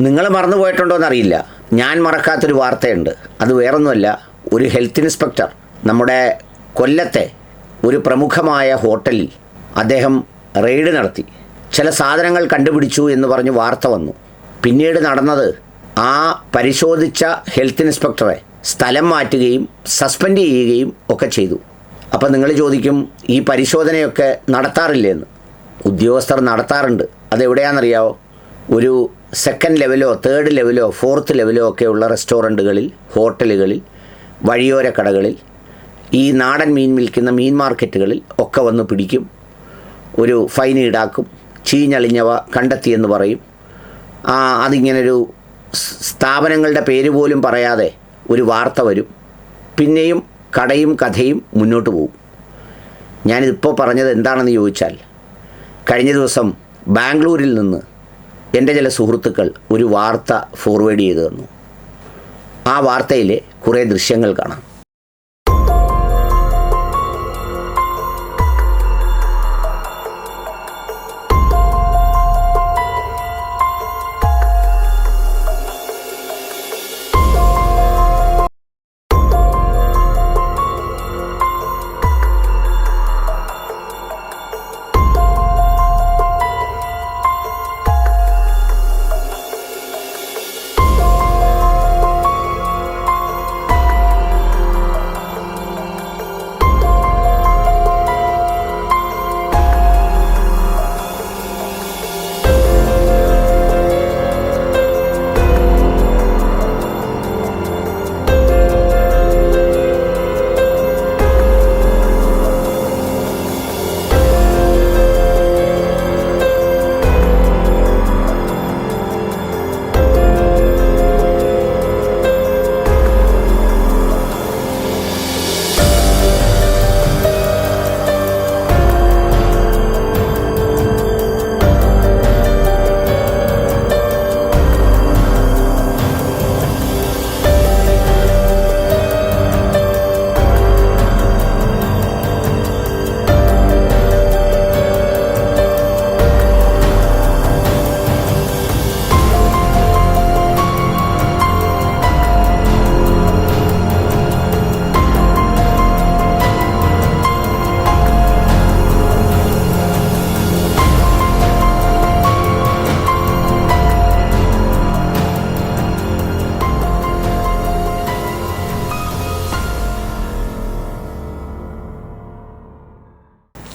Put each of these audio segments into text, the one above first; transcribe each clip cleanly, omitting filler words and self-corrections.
നിങ്ങൾ മറന്നുപോയിട്ടുണ്ടോയെന്നറിയില്ല, ഞാൻ മറക്കാത്തൊരു വാർത്തയുണ്ട്. അത് വേറൊന്നുമല്ല, ഒരു ഹെൽത്ത് ഇൻസ്പെക്ടർ നമ്മുടെ കൊല്ലത്തെ ഒരു പ്രമുഖമായ ഹോട്ടലിൽ അദ്ദേഹം റെയ്ഡ് നടത്തി ചില സാധനങ്ങൾ കണ്ടുപിടിച്ചു എന്ന് പറഞ്ഞ് വാർത്ത വന്നു. പിന്നീട് നടന്നത് ആ പരിശോധിച്ച ഹെൽത്ത് ഇൻസ്പെക്ടറെ സ്ഥലം മാറ്റുകയും സസ്പെൻഡ് ചെയ്യുകയും ഒക്കെ ചെയ്തു. അപ്പോൾ നിങ്ങൾ ചോദിക്കും, ഈ പരിശോധനയൊക്കെ നടത്താറില്ലെന്ന്. ഉദ്യോഗസ്ഥർ നടത്താറുണ്ട്. അതെവിടെയാണെന്നറിയാമോ? ഒരു സെക്കൻഡ് ലെവലോ തേർഡ് ലെവലോ ഫോർത്ത് ലെവലോ ഒക്കെയുള്ള റെസ്റ്റോറൻറ്റുകളിൽ, ഹോട്ടലുകളിൽ, വഴിയോര കടകളിൽ, ഈ നാടൻ മീൻ വിൽക്കുന്ന മീൻ മാർക്കറ്റുകളിൽ ഒക്കെ വന്ന് പിടിക്കും. ഒരു ഫൈൻ ഈടാക്കും. ചീഞ്ഞളിഞ്ഞവ കണ്ടെത്തിയെന്ന് പറയും. അതിങ്ങനൊരു സ്ഥാപനങ്ങളുടെ പേര് പോലും പറയാതെ ഒരു വാർത്ത വരും. പിന്നെയും കടയും കഥയും മുന്നോട്ട് പോകും. ഞാനിതിപ്പോൾ പറഞ്ഞത് എന്താണെന്ന് ചോദിച്ചാൽ, കഴിഞ്ഞ ദിവസം ബാംഗ്ലൂരിൽ നിന്ന് എൻ്റെ ചില സുഹൃത്തുക്കൾ ഒരു വാർത്ത ഫോർവേഡ് ചെയ്തു തന്നു. ആ വാർത്തയിലെ കുറേ ദൃശ്യങ്ങൾ കാണാം.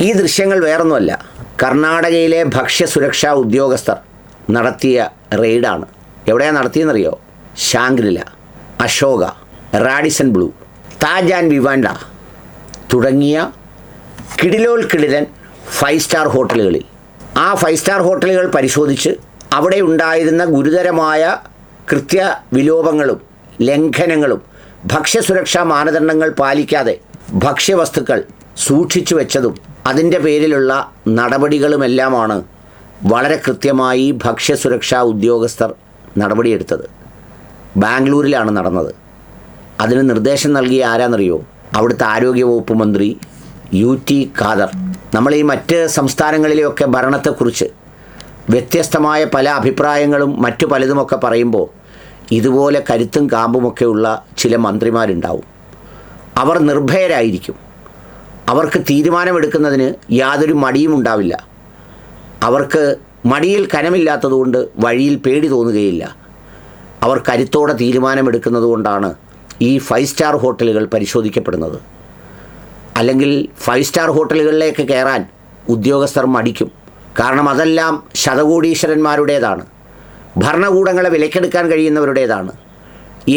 ഈ ദൃശ്യങ്ങൾ വേറൊന്നുമല്ല, കർണാടകയിലെ ഭക്ഷ്യസുരക്ഷാ ഉദ്യോഗസ്ഥർ നടത്തിയ റെയ്ഡാണ്. എവിടെയാണ് നടത്തിയെന്നറിയോ? Shangri La, Ashoka, Radisson Blu, Taj and Vivanta തുടങ്ങിയ കിടിലൻ 5 സ്റ്റാർ ഹോട്ടലുകളിൽ. ആ 5 സ്റ്റാർ ഹോട്ടലുകൾ പരിശോധിച്ച് അവിടെ ഉണ്ടായിരുന്ന ഗുരുതരമായ കൃത്യവിലോപങ്ങളും ലംഘനങ്ങളും ഭക്ഷ്യസുരക്ഷാ മാനദണ്ഡങ്ങൾ പാലിക്കാതെ ഭക്ഷ്യവസ്തുക്കൾ സൂക്ഷിച്ചു വെച്ചതും അതിൻ്റെ പേരിലുള്ള നടപടികളുമെല്ലാമാണ് വളരെ കൃത്യമായി ഭക്ഷ്യസുരക്ഷാ ഉദ്യോഗസ്ഥർ നടപടിയെടുത്തത്. ബാംഗ്ലൂരിലാണ് നടന്നത്. അതിന് നിർദ്ദേശം നൽകിയ ആരാന്നറിയോ? അവിടുത്തെ ആരോഗ്യവകുപ്പ് മന്ത്രി UT ഖാദർ. നമ്മൾ ഈ മറ്റ് സംസ്ഥാനങ്ങളിലെയൊക്കെ ഭരണത്തെക്കുറിച്ച് വ്യത്യസ്തമായ പല അഭിപ്രായങ്ങളും മറ്റു പലതുമൊക്കെ പറയുമ്പോൾ ഇതുപോലെ കരുത്തും കാമ്പുമൊക്കെയുള്ള ചില മന്ത്രിമാരുണ്ടാവും. അവർ നിർഭയരായിരിക്കും. അവർക്ക് തീരുമാനമെടുക്കുന്നതിന് യാതൊരു മടിയും ഉണ്ടാവില്ല. അവർക്ക് മടിയിൽ കനമില്ലാത്തതുകൊണ്ട് വഴിയിൽ പേടി തോന്നുകയില്ല. അവർ കരുത്തോടെ തീരുമാനമെടുക്കുന്നത് കൊണ്ടാണ് ഈ 5 സ്റ്റാർ ഹോട്ടലുകൾ പരിശോധിക്കപ്പെടുന്നത്. അല്ലെങ്കിൽ 5 സ്റ്റാർ ഹോട്ടലുകളിലേക്ക് കയറാൻ ഉദ്യോഗസ്ഥർ മടിക്കും. കാരണം അതെല്ലാം ശതകോടീശ്വരന്മാരുടേതാണ്, ഭരണകൂടങ്ങളെ വിലക്കെടുക്കാൻ കഴിയുന്നവരുടേതാണ്,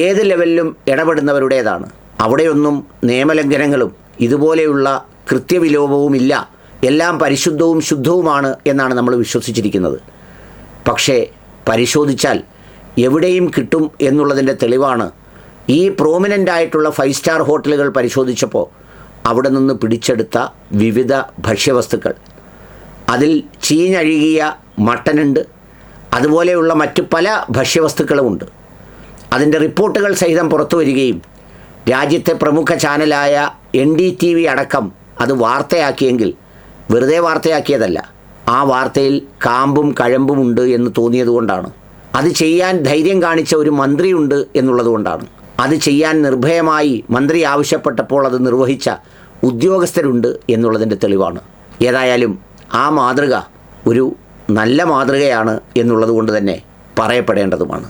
ഏത് ലെവലിലും ഇടപെടുന്നവരുടേതാണ്. അവിടെയൊന്നും നിയമലംഘനങ്ങളും ഇതുപോലെയുള്ള കൃത്യവിലോപവുമില്ല. എല്ലാം പരിശുദ്ധവും ശുദ്ധവുമാണ് എന്നാണ് നമ്മൾ വിശ്വസിച്ചിരിക്കുന്നത്. പക്ഷേ പരിശോധിച്ചാൽ എവിടെയും കിട്ടും എന്നുള്ളതിൻ്റെ തെളിവാണ് ഈ പ്രോമിനൻ്റ് ആയിട്ടുള്ള 5 സ്റ്റാർ ഹോട്ടലുകൾ പരിശോധിച്ചപ്പോൾ അവിടെ നിന്ന് പിടിച്ചെടുത്ത വിവിധ ഭക്ഷ്യവസ്തുക്കൾ. അതിൽ ചീഞ്ഞഴുകിയ മട്ടനുണ്ട്, അതുപോലെയുള്ള മറ്റു പല ഭക്ഷ്യവസ്തുക്കളുമുണ്ട്. അതിൻ്റെ റിപ്പോർട്ടുകൾ സഹിതം പുറത്തു വരികയും രാജ്യത്തെ പ്രമുഖ ചാനലായ NDTV അടക്കം അത് വാർത്തയാക്കിയെങ്കിൽ വെറുതെ വാർത്തയാക്കിയതല്ല, ആ വാർത്തയിൽ കാമ്പും കഴമ്പുമുണ്ട് എന്ന് തോന്നിയതുകൊണ്ടാണ്. അത് ചെയ്യാൻ ധൈര്യം കാണിച്ച ഒരു മന്ത്രിയുണ്ട് എന്നുള്ളതുകൊണ്ടാണ്. അത് ചെയ്യാൻ നിർഭയമായി മന്ത്രി ആവശ്യപ്പെട്ടപ്പോൾ അത് നിർവഹിച്ച ഉദ്യോഗസ്ഥരുണ്ട് എന്നുള്ളതിൻ്റെ തെളിവാണ്. ഏതായാലും ആ മാതൃക ഒരു നല്ല മാതൃകയാണ് എന്നുള്ളത് കൊണ്ട് തന്നെ പറയപ്പെടേണ്ടതുമാണ്.